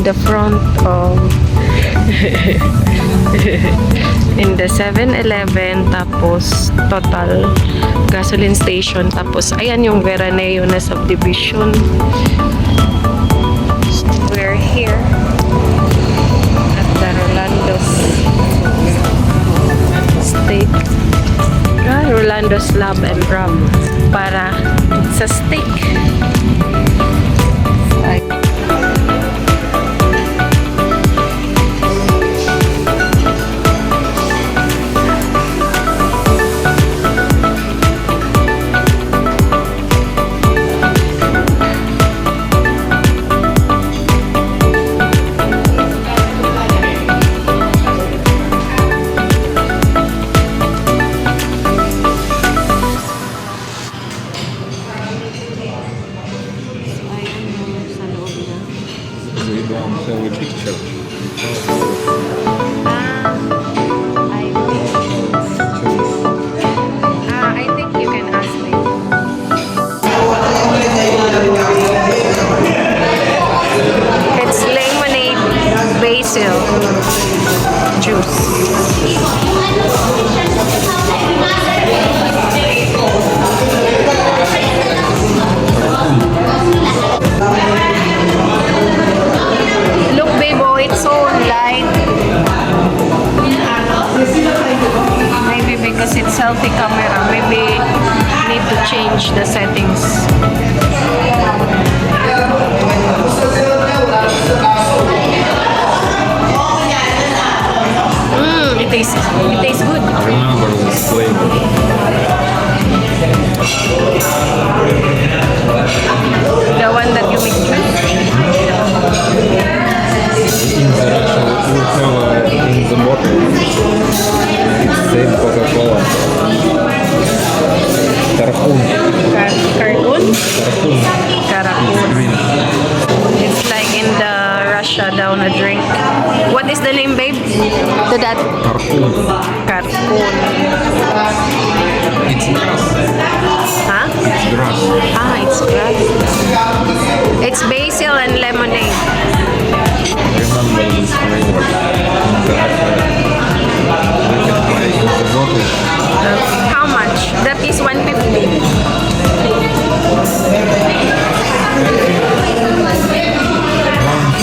in the front of in the 7-Eleven, tapos Total gasoline station, tapos ayan yung Veraneo na subdivision. We're here at the Rolando's steak. Rolando's Lab and Ram para sa steak. I think you can ask me. It's lemonade basil juice. Look, babe, oh, it's so light. Maybe because it's selfie camera, maybe need to change the settings. It tastes good. Remember this flavor. The one that you make juice. In the Russia, we have in the bottle. It's same Coca-Cola. Tarhun. Cartoon? Tarhun. Caracun. Green. It's like in the Russia down a drink. What is the name, babe? To that Tarhun. Cartoon. It's grass. Huh? It's grass. Ah, it's grass. It's basil and lemonade. Remember this flavor. In the Russia, we can buy in the bottle. How much? That is 150. 1.5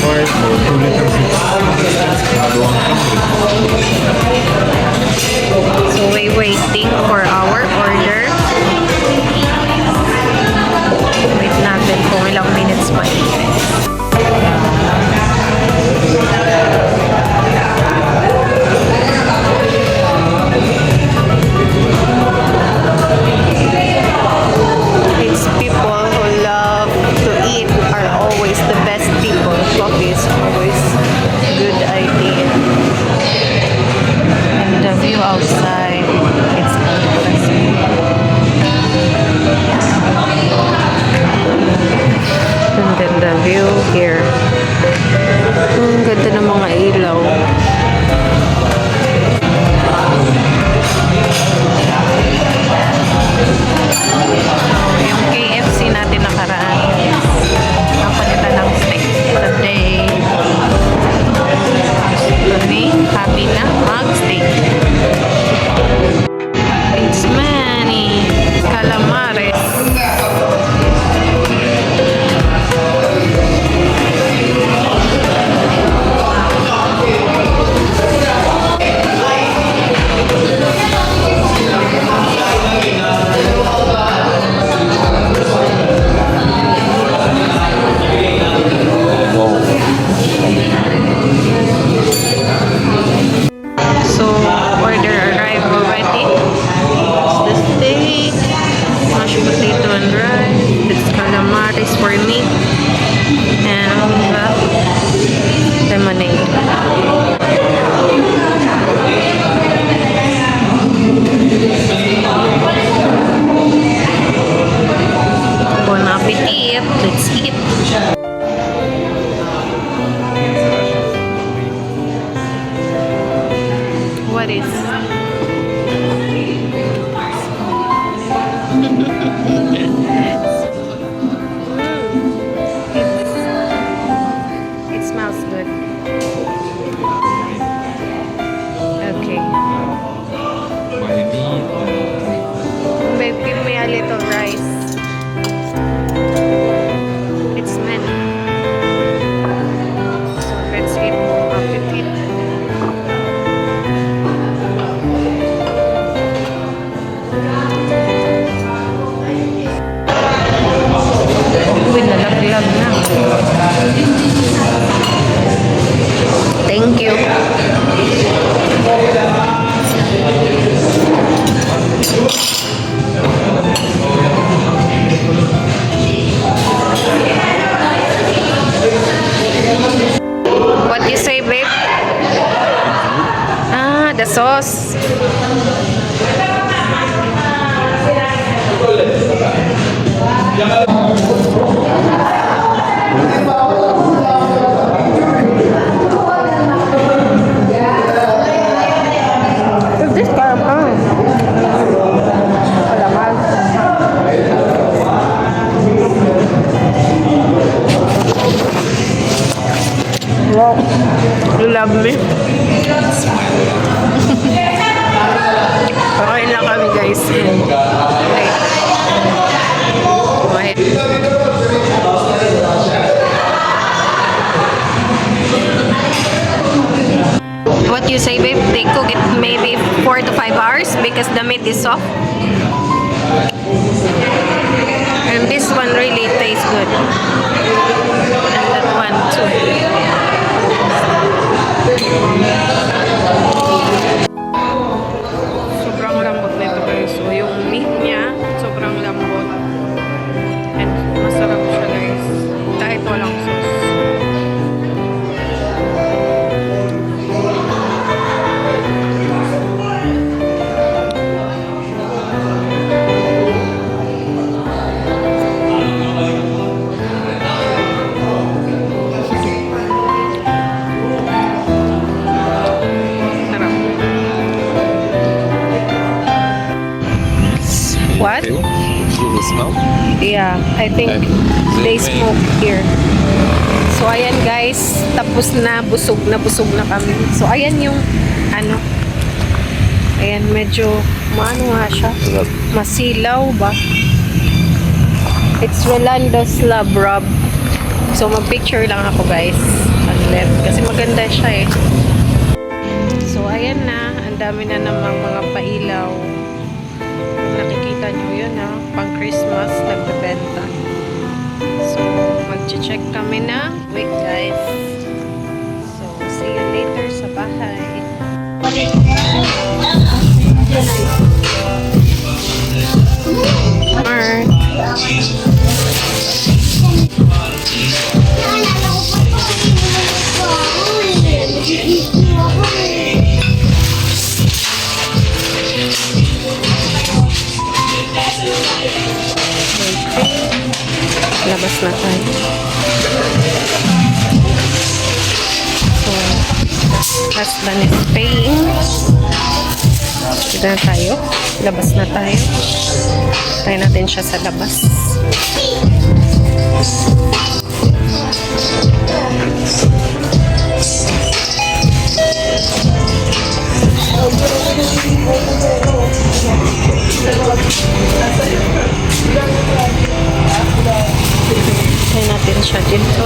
or 2 liters. It's 100. So we're waiting for our order. Wait natin kung ilang minutes pa. It's people who love to eat are always the best people. Coffee is always a good idea. And the view outside, it's perfect. Is this caramel? Wow. You love me? Pakain lang kami guys. Wait. What you say, babe? They cook it maybe 4 to 5 hours because the meat is soft. And this one really tastes good. And that one too. Sobrang lambot na ito guys. So yung meat niya, sobrang lambot. And masarap siya guys. Kahit walang sauce. What? You will smell? Yeah, I think they smoke here. So ayan guys, tapos na busog na kami. So ayan yung ano. Ayan medyo maano nga siya. Masilaw ba? It's Rolando's Love Rub. So mag-picture lang ako guys. Pag-left. Kasi maganda siya eh. So ayan na, ang dami na namang mga pailaw. Nakikita nyo yun ha, pang Christmas nagbebenta. So mag-check kami na. Wait guys. So see you later sa bahay. Mark. Labas na tayo. So, husband is paying. Dito na tayo. Labas na tayo. Tayo natin siya sa labas. Tayo natin siya dito.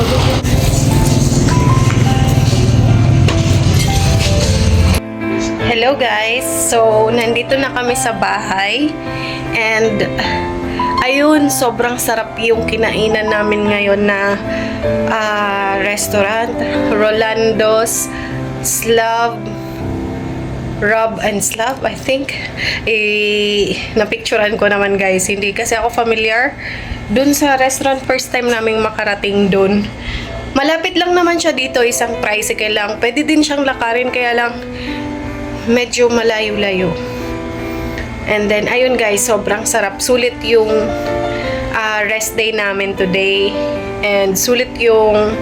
Hello guys! So, nandito na kami sa bahay. And, ayun, sobrang sarap yung kinainan namin ngayon na restaurant. Rolando's Slab Rub and Slab, I think. Napicturean ko naman guys. Hindi kasi ako familiar dun sa restaurant. First time naming makarating dun. Malapit lang naman siya dito. Isang tricycle lang. Pwede din siyang lakarin. Kaya lang medyo malayo-layo. And then, ayun guys. Sobrang sarap. Sulit yung rest day namin today. And sulit yung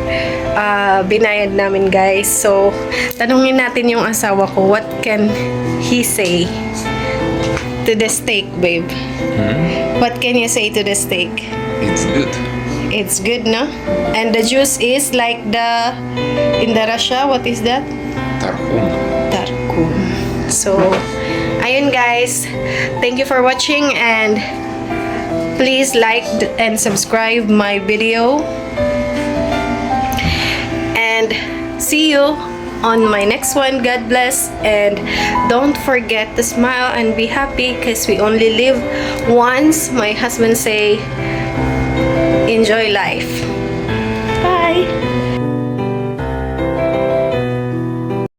binayad namin guys. So, tanungin natin yung asawa ko. What can he say to the steak, babe? What can you say to the steak? It's good. It's good, no? And the juice is like in the Russia, what is that? Tarhun. Tarhun. So, ayun guys. Thank you for watching and please like and subscribe my video. And see you on my next one. God bless. And don't forget to smile and be happy because we only live once. My husband say, enjoy life. Bye.